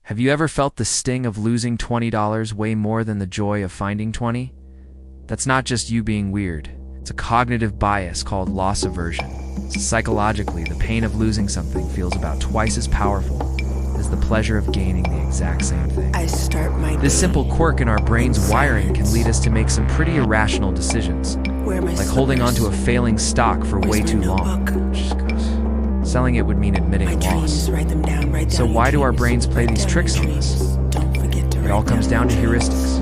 Have you ever felt the sting of losing $20 way more than the joy of finding 20? That's not just you being weird. It's a cognitive bias called loss aversion. Psychologically, the pain of losing something feels about twice as powerful as the pleasure of gaining the exact same thing. This simple quirk in our brain's wiring can lead us to make some pretty irrational decisions, like holding onto a failing stock for way too long. Selling it would mean admitting a loss. So why do our brains play these tricks on us? It all comes down to heuristics.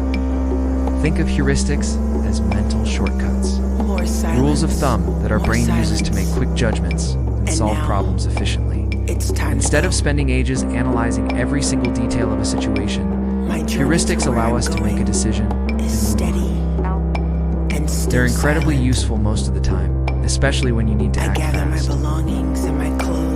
Think of heuristics as mental shortcuts. Rules of thumb that our brain uses to make quick judgments and solve problems efficiently. Instead of spending ages analyzing every single detail of a situation, heuristics allow us to make a decision and move on. They're incredibly useful most of the time, especially when you need to act fast.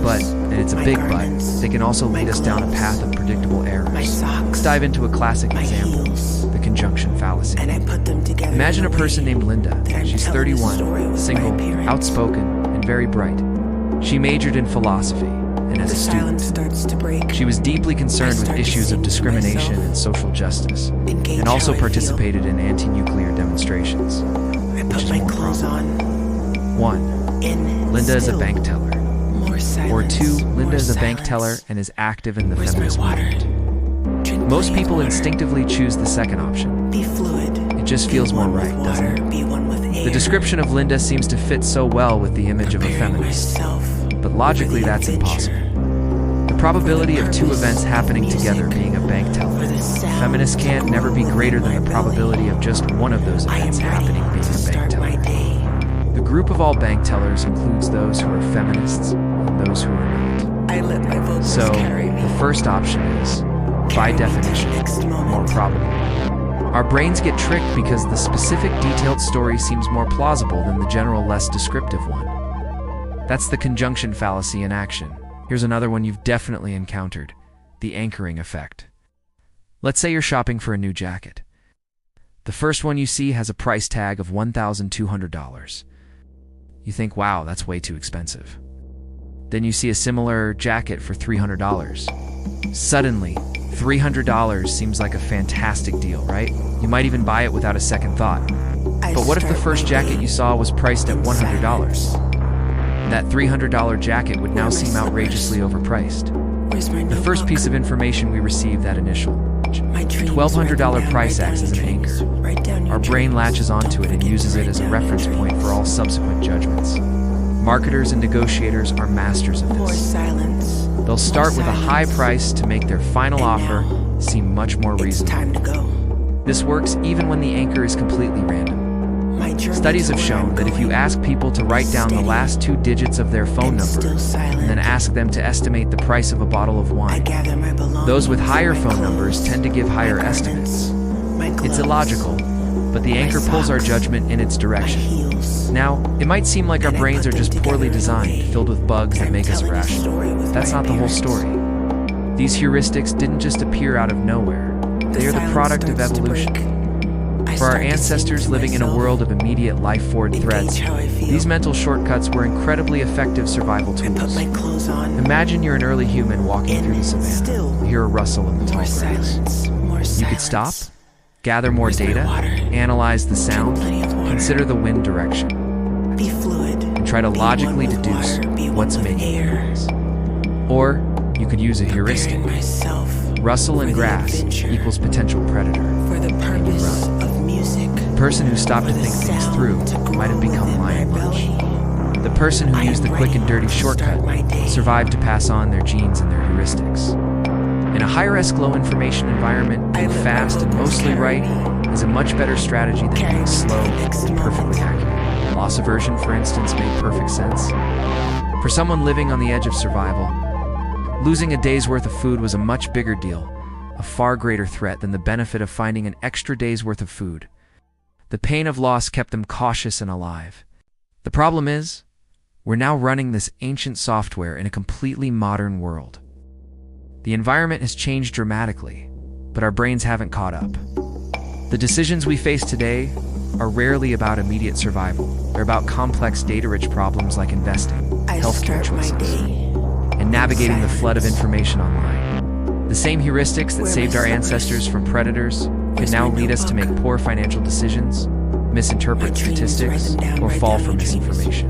But, and it's a big but, they can also lead us down a path of predictable errors. Let's dive into a classic example, the conjunction fallacy. Imagine a person named Linda. She's 31, single, outspoken, and very bright. She majored in philosophy, and as a student, she was deeply concerned with issues of discrimination and social justice, and also participated in anti-nuclear demonstrations. Which is more problem. 1. Linda is a bank teller. Or 2. Linda is a bank teller and is active in the feminist movement. Most people instinctively choose the second option. It just feels more right, doesn't it? The description of Linda seems to fit so well with the image of a feminist, but logically that's impossible. The probability of two events happening together being a bank teller, feminists can't never be greater than the probability of just one of those events happening being a bank teller. The group of all bank tellers includes those who are feminists and those who are not. So, the first option is, by definition, more probable. Our brains get tricked because the specific detailed story seems more plausible than the general, less descriptive one. That's the conjunction fallacy in action. Here's another one you've definitely encountered, the anchoring effect. Let's say you're shopping for a new jacket. The first one you see has a price tag of $1,200. You think, wow, that's way too expensive. Then you see a similar jacket for $300. Suddenly, $300 seems like a fantastic deal, right? You might even buy it without a second thought. But what if the first jacket you saw was priced at $100? That $300 jacket would now seem outrageously overpriced. The first piece of information we receive, that initial $1,200 price, acts as an anchor. Our brain latches onto it and uses it as a reference point for all subsequent judgments. Marketers and negotiators are masters of this. They'll start with a high price to make their final offer seem much more reasonable. This works even when the anchor is completely random. Studies have shown that if you ask people to write down the last 2 digits of their phone number and then ask them to estimate the price of a bottle of wine, those with higher phone numbers tend to give higher estimates. It's illogical, but the anchor pulls our judgment in its direction. Now, it might seem like our brains are just poorly designed, filled with bugs that make us irrational. That's not the whole story. These heuristics didn't just appear out of nowhere. They are the product of evolution. For our ancestors living in a world of immediate life-forward threats, these mental shortcuts were incredibly effective survival tools. Imagine you're an early human walking through the savannah. You hear a rustle in the tall grass. You could stop, gather more data, analyze the sound, consider the wind direction, and try to logically deduce what's making the noise. Or you could use a heuristic. Rustle in grass equals potential predator, and you run. The person who stopped to think things through might have become lion lunch. The person who used the quick and dirty shortcut survived to pass on their genes and their heuristics. In a high-risk, low-information environment, being fast and mostly right is a much better strategy than being slow and perfectly accurate. Loss aversion, for instance, made perfect sense. For someone living on the edge of survival, losing a day's worth of food was a much bigger deal, a far greater threat than the benefit of finding an extra day's worth of food. The pain of loss kept them cautious and alive. The problem is, we're now running this ancient software in a completely modern world. The environment has changed dramatically, but our brains haven't caught up. The decisions we face today are rarely about immediate survival. They're about complex, data-rich problems like investing, healthcare choices, and navigating the flood of information online. The same heuristics that saved our ancestors from predators can now lead us to make poor financial decisions, misinterpret statistics, or fall for misinformation.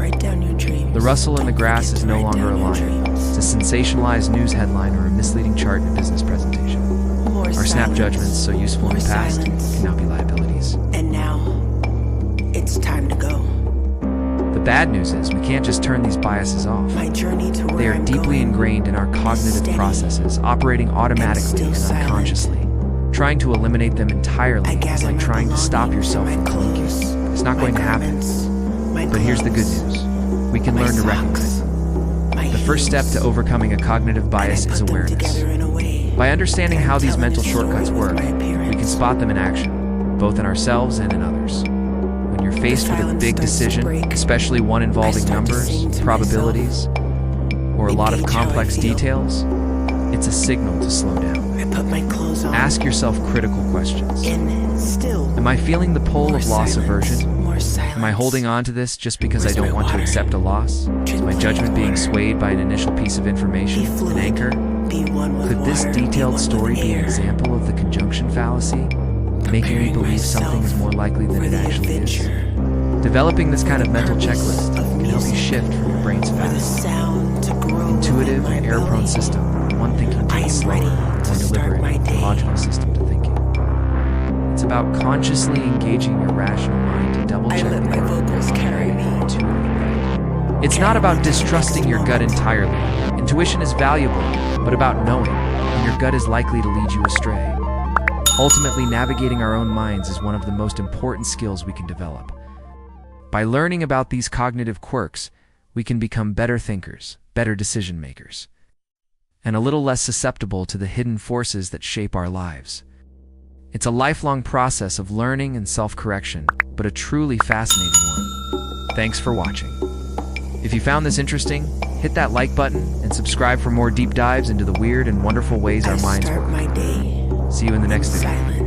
The rustle in the grass is no longer a lion. It's a sensationalized news headline or a misleading chart in a business presentation. Our snap judgments, so useful in the past, can now be liabilities. And now, it's time to go. The bad news is we can't just turn these biases off. My journey to They where are I'm deeply going ingrained in our cognitive steady processes, operating automatically and still unconsciously. Trying to eliminate them I entirely is gather like my trying to stop belongings yourself and my from thinking. clothes, It's not my going to happen. garments, my But here's the good gloves, news. We can my learn to socks, recognize them. my The first step to heels, overcoming a cognitive and I bias put is them awareness. together in a way By understanding that how I'm these telling mental a story shortcuts with work, my we appearance. can spot them in action, both in ourselves and in others. When you're faced with a silence big starts to decision, break. especially one involving start to numbers, sing to probabilities, or a lot of Engage how I complex feel. details, it's a signal to slow down. I put my clothes on. Ask yourself critical questions. And still, Am I feeling the pull more of loss silence, aversion? more silence. Am I holding on to this just because Where's I don't my want to water? accept a loss? Is my judgment being swayed by an initial piece of information, Be fluid. an anchor? Be one with Could this water, be detailed one story with be an air. example of the conjunction fallacy, making me Preparing believe something is myself more likely than for it the actually is? adventure, Developing this kind of mental purpose checklist of can help you music, shift from your brain's for the fast, sound to grow intuitive, within my error-prone belly. system, one thinking to I a am slower, ready more to start deliberate, my day. logical system to thinking. It's about consciously engaging your rational mind to I double-check let the my work vocals of your carry me. intuitive brain. It's not about distrusting your gut entirely. Intuition is valuable, but about knowing when your gut is likely to lead you astray. Ultimately, navigating our own minds is one of the most important skills we can develop. By learning about these cognitive quirks, we can become better thinkers, better decision makers, and a little less susceptible to the hidden forces that shape our lives. It's a lifelong process of learning and self-correction, but a truly fascinating one. Thanks for watching. If you found this interesting, hit that like button and subscribe for more deep dives into the weird and wonderful ways our minds start work. my day See you in the next video. silent.